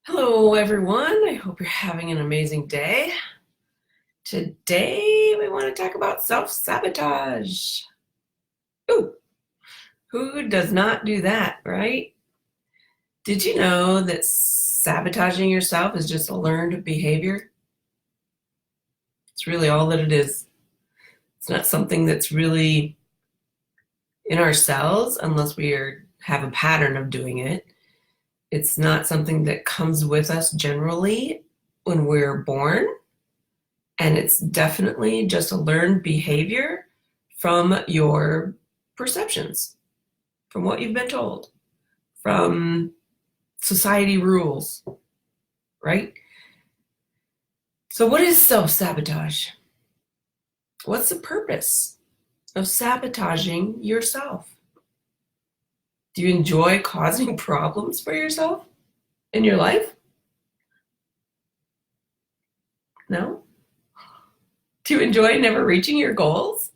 Hello, everyone. I hope you're having an amazing day. Today, we want to talk about self-sabotage. Ooh, who does not do that, right? Did you know that sabotaging yourself is just a learned behavior? It's really all that it is. It's not something that's really in our cells unless have a pattern of doing it. It's not something that comes with us generally when we're born. And it's definitely just a learned behavior from your perceptions, from what you've been told, from society rules, right? So, what is self sabotage? What's the purpose of sabotaging yourself? Do you enjoy causing problems for yourself in your life? No? Do you enjoy never reaching your goals?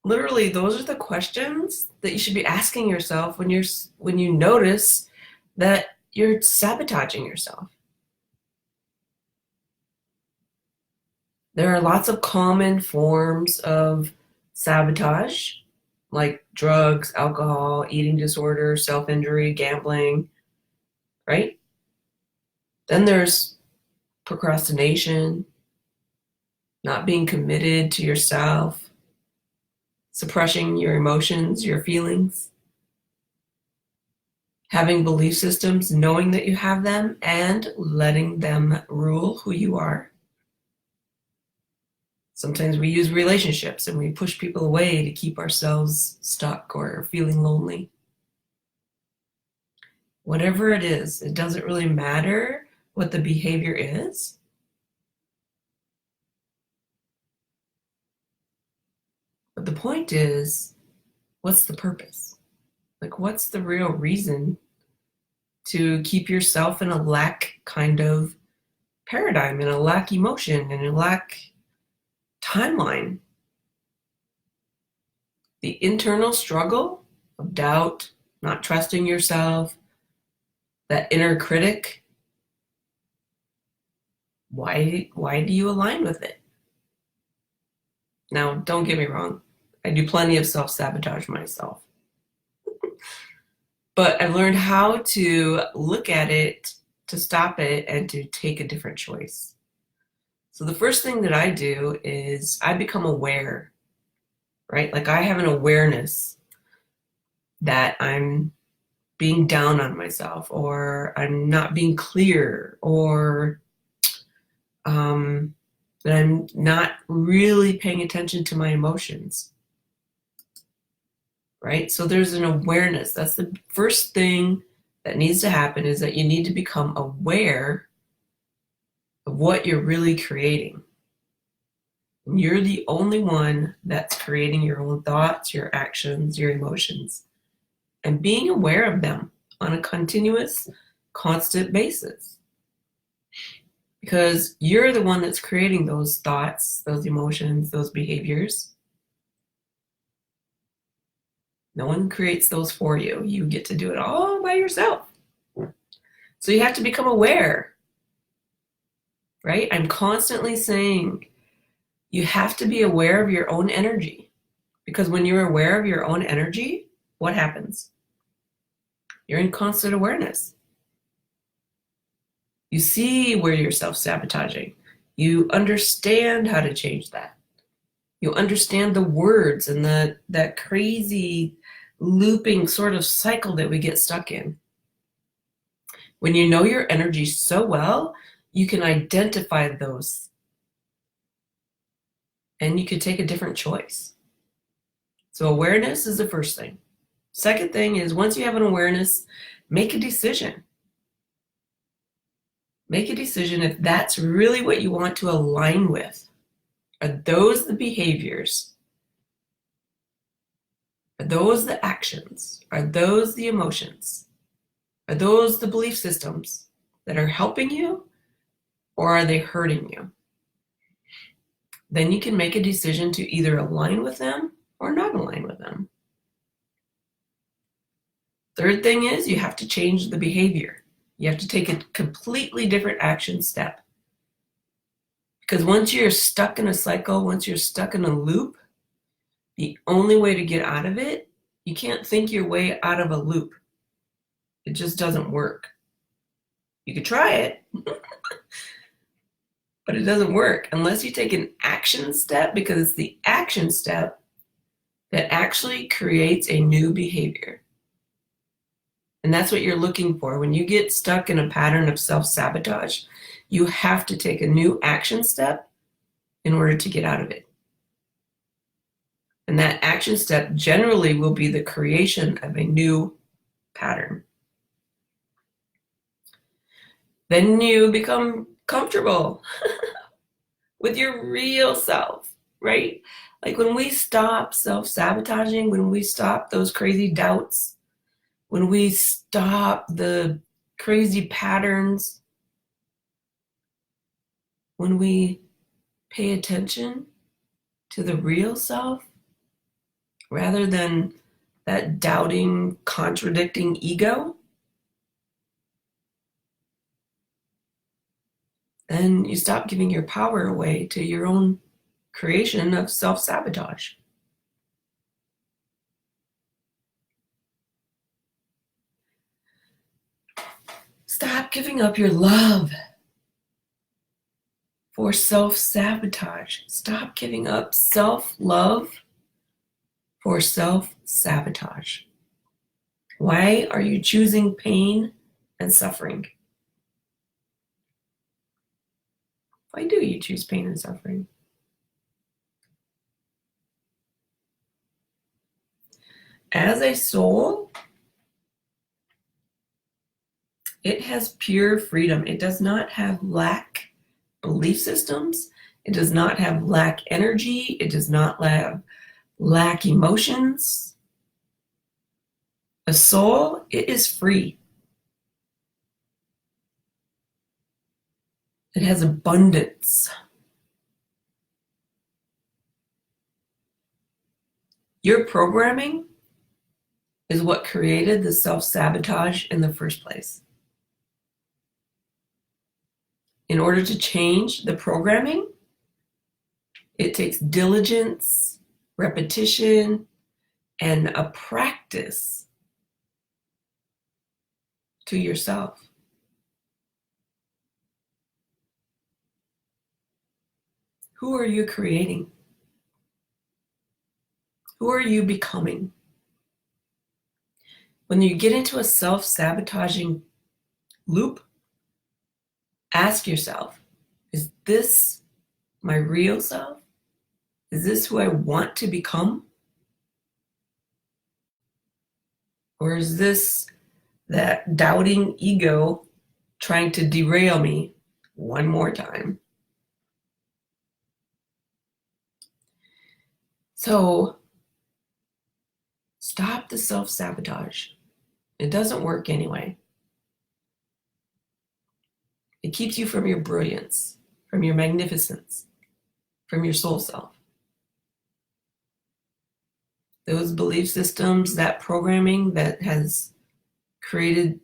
Literally, those are the questions that you should be asking yourself when you notice that you're sabotaging yourself. There are lots of common forms of sabotage, like drugs, alcohol, eating disorder, self-injury, gambling, right? Then there's procrastination, not being committed to yourself, suppressing your emotions, your feelings, having belief systems, knowing that you have them, and letting them rule who you are. Sometimes we use relationships and we push people away to keep ourselves stuck or feeling lonely. Whatever it is, it doesn't really matter what the behavior is. But the point is, what's the purpose? Like, what's the real reason to keep yourself in a lack kind of paradigm, in a lack emotion, in a lack timeline? The internal struggle of doubt, not trusting yourself, that inner critic, why do you align with it? Now, don't get me wrong. I do plenty of self-sabotage myself. But I've learned how to look at it, to stop it, and to take a different choice. So the first thing that I do is I become aware, right? Like I have an awareness that I'm being down on myself, or I'm not being clear, or that I'm not really paying attention to my emotions, right? So there's an awareness. That's the first thing that needs to happen, is that you need to become aware of what you're really creating. And you're the only one that's creating your own thoughts, your actions, your emotions, and being aware of them on a continuous, constant basis. Because you're the one that's creating those thoughts, those emotions, those behaviors. No one creates those for you. You get to do it all by yourself. So you have to become aware, right? I'm constantly saying you have to be aware of your own energy. Because when you're aware of your own energy, what happens? You're in constant awareness. You see where you're self-sabotaging. You understand how to change that. You understand the words and that crazy looping sort of cycle that we get stuck in. When you know your energy so well, you can identify those and you could take a different choice. So awareness is the first thing. Second thing is, once you have an awareness, make a decision. Make a decision if that's really what you want to align with. Are those the behaviors? Are those the actions? Are those the emotions? Are those the belief systems that are helping you, or are they hurting you? Then you can make a decision to either align with them or not align with them. Third thing is, you have to change the behavior. You have to take a completely different action step. Because once you're stuck in a cycle, once you're stuck in a loop, the only way to get out of it, you can't think your way out of a loop. It just doesn't work. You could try it, but it doesn't work unless you take an action step, because it's the action step that actually creates a new behavior. And that's what you're looking for. When you get stuck in a pattern of self-sabotage, you have to take a new action step in order to get out of it. And that action step generally will be the creation of a new pattern. Then you become comfortable with your real self, right? Like when we stop self-sabotaging, when we stop those crazy doubts, when we stop the crazy patterns, when we pay attention to the real self rather than that doubting, contradicting ego, then you stop giving your power away to your own creation of self-sabotage. Stop giving up your love for self-sabotage. Stop giving up self-love for self-sabotage. Why are you choosing pain and suffering? Why do you choose pain and suffering? As a soul, it has pure freedom. It does not have lack belief systems. It does not have lack energy. It does not have lack emotions. A soul, it is free. It has abundance. Your programming is what created the self-sabotage in the first place. In order to change the programming, it takes diligence, repetition, and a practice to yourself. Who are you creating? Who are you becoming? When you get into a self-sabotaging loop, ask yourself, is this my real self? Is this who I want to become? Or is this that doubting ego trying to derail me one more time? So stop the self-sabotage. It doesn't work anyway. It keeps you from your brilliance, from your magnificence, from your soul self. Those belief systems, that programming that has created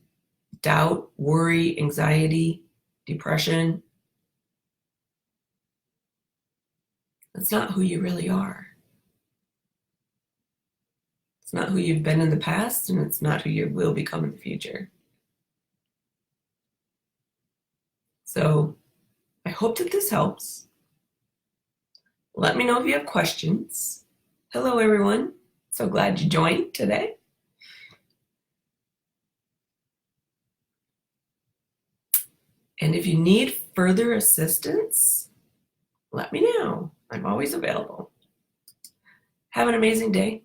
doubt, worry, anxiety, depression, that's not who you really are. It's not who you've been in the past, and it's not who you will become in the future. So I hope that this helps. Let me know if you have questions. Hello, everyone. So glad you joined today. And if you need further assistance, let me know. I'm always available. Have an amazing day.